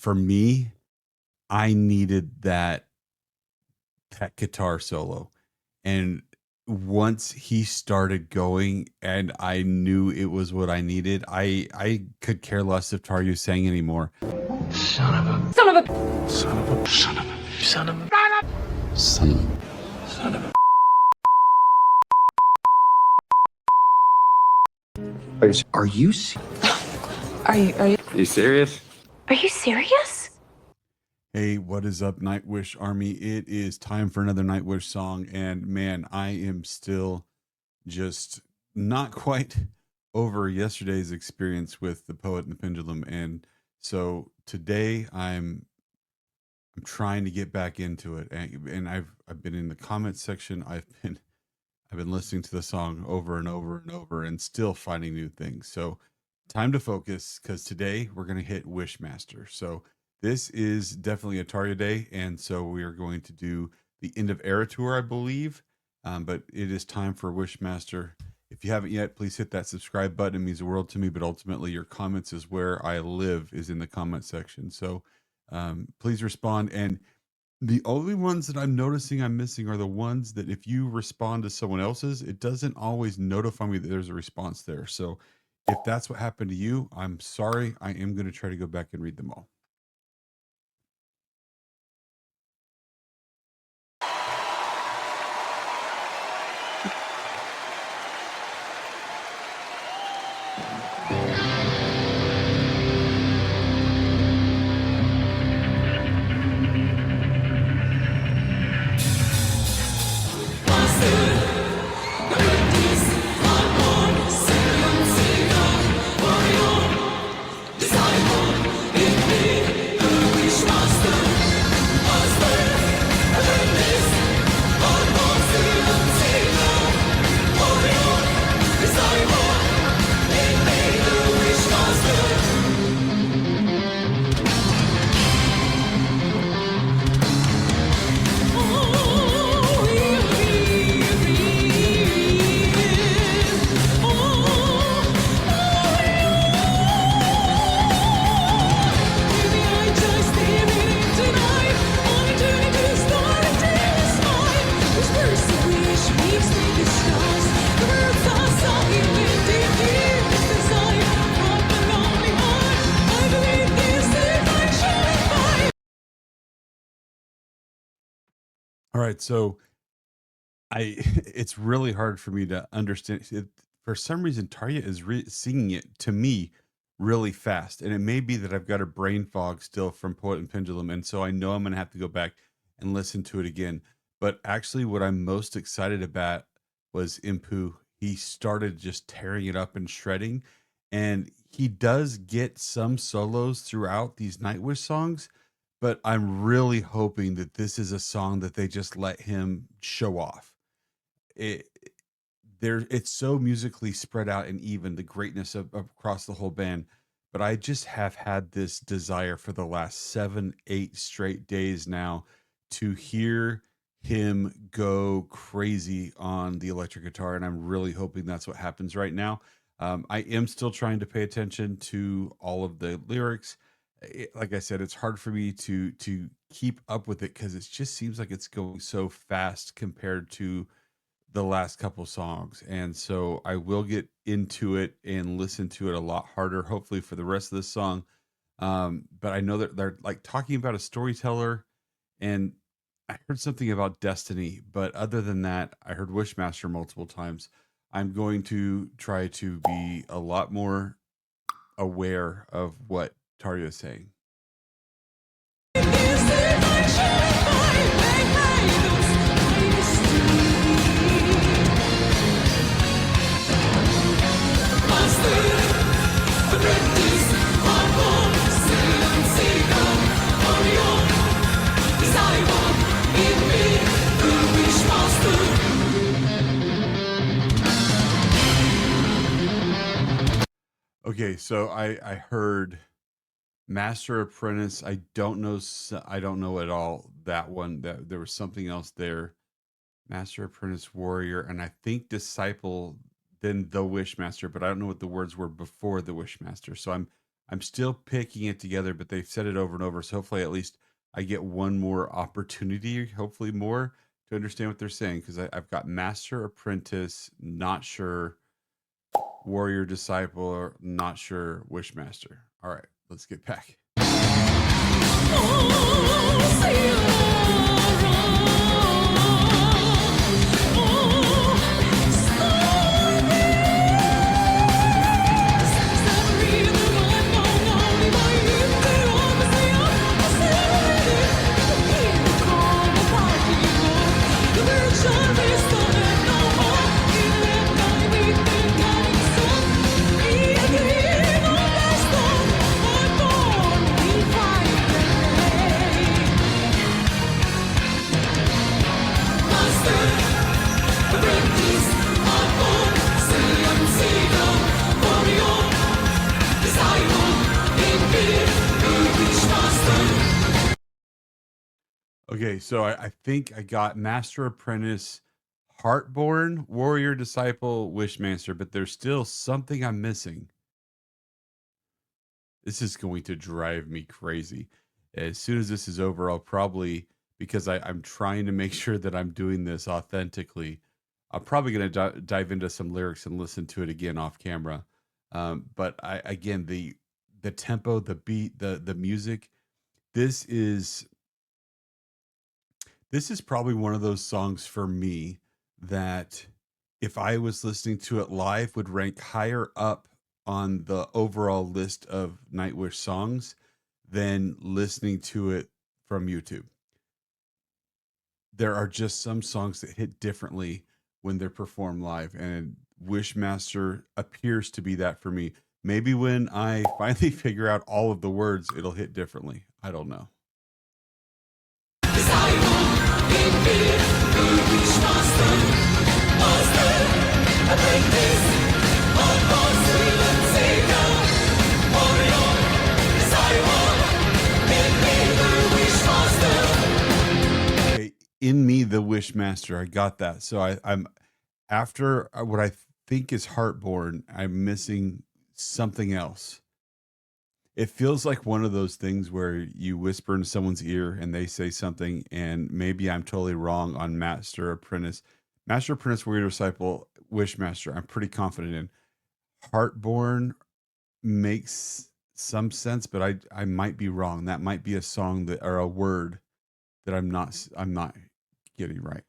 for me, I needed that guitar solo. And once he started going and I knew it was what I needed, I could care less if Taryu sang anymore. Son of a. Son of a. Son of a. Son of a. Son of a. Son of a. Son of a. Are you serious? Are you serious? Hey, what is up, Nightwish Army? It is time for another Nightwish song, and man, I am still just not quite over yesterday's experience with the Poet and the Pendulum, and so today I'm trying to get back into it, and I've been in the comments section. I've been listening to the song over and over and over, and still finding new things. So time to focus, because today we're going to hit Wishmaster. So this is definitely a Tarya day, and so we are going to do the End of Era tour, I believe. But it is time for Wishmaster. If you haven't yet, please hit that subscribe button. It means the world to me, but ultimately your comments is where I live, is in the comment section. So please respond. And the only ones that I'm noticing I'm missing are the ones that if you respond to someone else's, it doesn't always notify me that there's a response there. So if that's what happened to you, I'm sorry. I am going to try to go back and read them all. All right, so it's really hard for me to understand it. For some reason, Tarya is singing it to me really fast, and it may be that I've got a brain fog still from Poet and Pendulum, and so I know I'm going to have to go back and listen to it again. But actually, what I'm most excited about was Emppu. He started just tearing it up and shredding, and he does get some solos throughout these Nightwish songs, but I'm really hoping that this is a song that they just let him show off. It it's so musically spread out and even the greatness of across the whole band. But I just have had this desire for the last 7, 8 straight days now to hear him go crazy on the electric guitar, and I'm really hoping that's what happens right now. I am still trying to pay attention to all of the lyrics. Like I said, it's hard for me to keep up with it because it just seems like it's going so fast compared to the last couple songs. And so I will get into it and listen to it a lot harder, hopefully for the rest of the song. But I know that they're like talking about a storyteller, and I heard something about destiny. But other than that, I heard Wishmaster multiple times. I'm going to try to be a lot more aware of what Tarya is saying. Okay, so I heard Master Apprentice. I don't know at all that one. That there was something else there. Master Apprentice Warrior, and I think Disciple, then the Wishmaster, but I don't know what the words were before the Wishmaster. So I'm I'm still picking it together, but they've said it over and over. So hopefully, at least I get one more opportunity, hopefully more, to understand what they're saying. Because I've got Master Apprentice, not sure, Warrior Disciple, or not sure, Wishmaster. All right, let's get back. Okay, so I think I got Master Apprentice, Heartborn, Warrior Disciple, Wishmaster, but there's still something I'm missing. This is going to drive me crazy. As soon as this is over, I'll probably, because I'm trying to make sure that I'm doing this authentically, I'm probably going to dive into some lyrics and listen to it again off camera. But again, the tempo, the beat, the music, this is probably one of those songs for me that if I was listening to it live would rank higher up on the overall list of Nightwish songs than listening to it from YouTube. There are just some songs that hit differently when they're performed live, and Wishmaster appears to be that for me. Maybe when I finally figure out all of the words, it'll hit differently. I don't know. Okay, in me, the Wishmaster. I got that. So I'm after what I think is Heartborn. I'm missing something else. It feels like one of those things where you whisper in someone's ear and they say something, and maybe I'm totally wrong on Master Apprentice, Warrior Disciple, Wishmaster. I'm pretty confident in. Heartborn makes some sense, but I might be wrong. That might be a song that, or a word that I'm not getting right.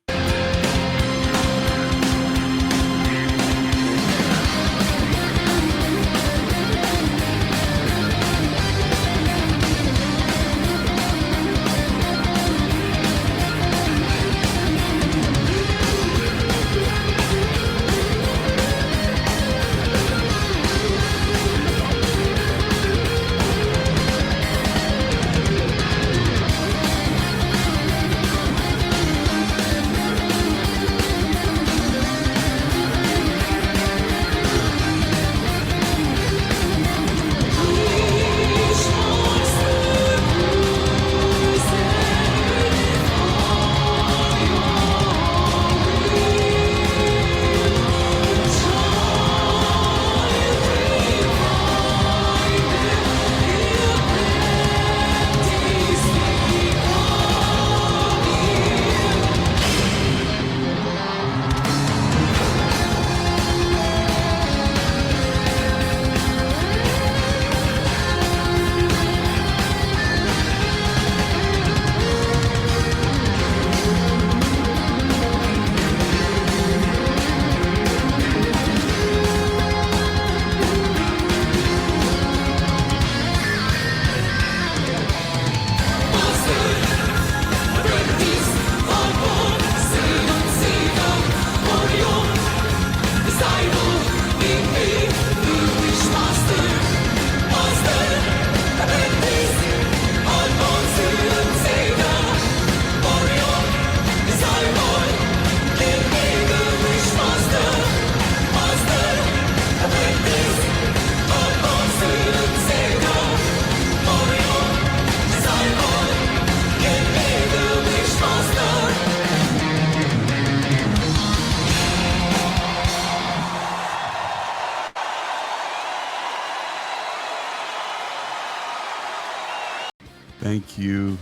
Thank you.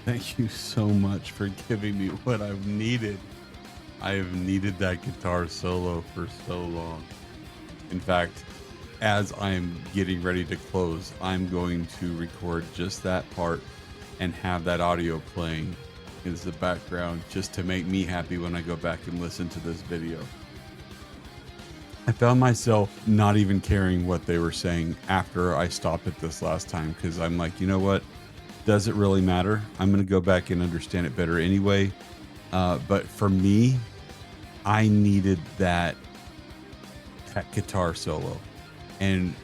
Thank you so much for giving me what I've needed. I have needed that guitar solo for so long. In fact, as I'm getting ready to close, I'm going to record just that part and have that audio playing as the background just to make me happy when I go back and listen to this video. I found myself not even caring what they were saying after I stopped it this last time because I'm like, you know what? Does it really matter? I'm going to go back and understand it better anyway. But for me, I needed that guitar solo. And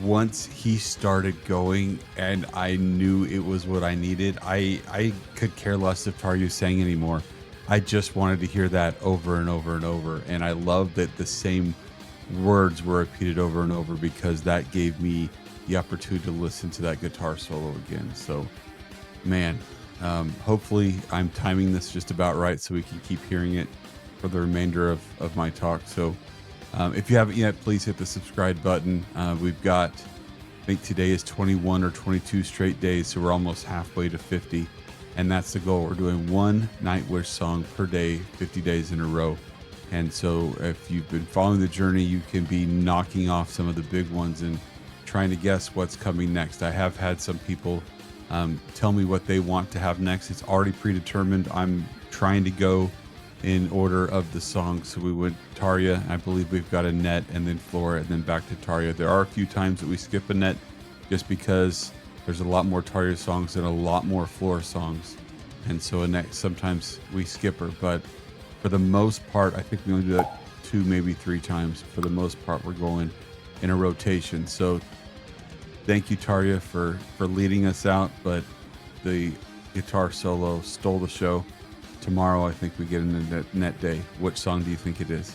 once he started going and I knew it was what I needed, I could care less if Taryu sang anymore. I just wanted to hear that over and over and over. And I love that the same words were repeated over and over because that gave me the opportunity to listen to that guitar solo again. So, man, hopefully I'm timing this just about right so we can keep hearing it for the remainder of my talk. So, if you haven't yet, please hit the subscribe button. We've got, I think today is 21 or 22 straight days, so we're almost halfway to 50. And that's the goal. We're doing one Nightwish song per day, 50 days in a row. And so if you've been following the journey, you can be knocking off some of the big ones and trying to guess what's coming next. I have had some people tell me what they want to have next. It's already predetermined. I'm trying to go in order of the songs. So we went Tarja, I believe we've got Annette, and then Flora, and then back to Tarja. There are a few times that we skip Annette just because there's a lot more Tarja songs and a lot more Flora songs. And so Annette, sometimes we skip her, but for the most part, I think we only do that 2, maybe 3 times. For the most part, we're going in a rotation. So thank you, Tarja, for leading us out, but the guitar solo stole the show. Tomorrow, I think we get an Annette day. Which song do you think it is?